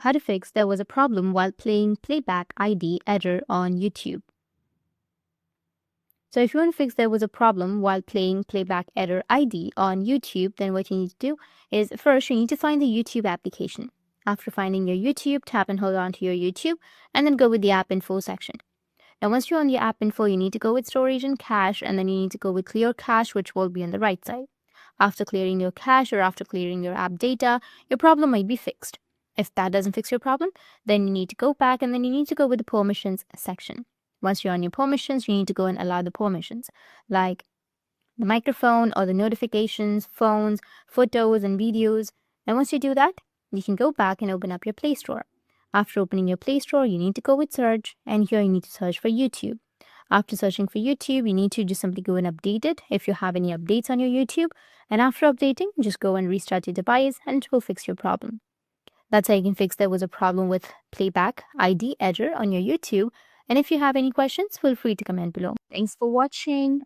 how to fix there was a problem while playing Playback ID error on YouTube. So if you want to fix there was a problem while playing Playback error ID on YouTube, then what you need to do is first you need to find the YouTube application. After finding your YouTube, tap and hold on to your YouTube and then go with the app info section. Now once you're on the app info, you need to go with storage and cache, and then you need to go with clear cache, which will be on the right side. After clearing your cache or after clearing your app data, your problem might be fixed. If that doesn't fix your problem, then you need to go back and then you need to go with the permissions section. Once you're on your permissions, you need to go and allow the permissions like the microphone or the notifications, phones, photos, and videos. And once you do that, you can go back and open up your Play Store. After opening your Play Store, you need to go with search, and here you need to search for YouTube. After searching for YouTube, you need to just simply go and update it if you have any updates on your YouTube. And after updating, just go and restart your device and it will fix your problem. That's how you can fix there was a problem with Playback ID error on your YouTube. And if you have any questions, feel free to comment below. Thanks for watching.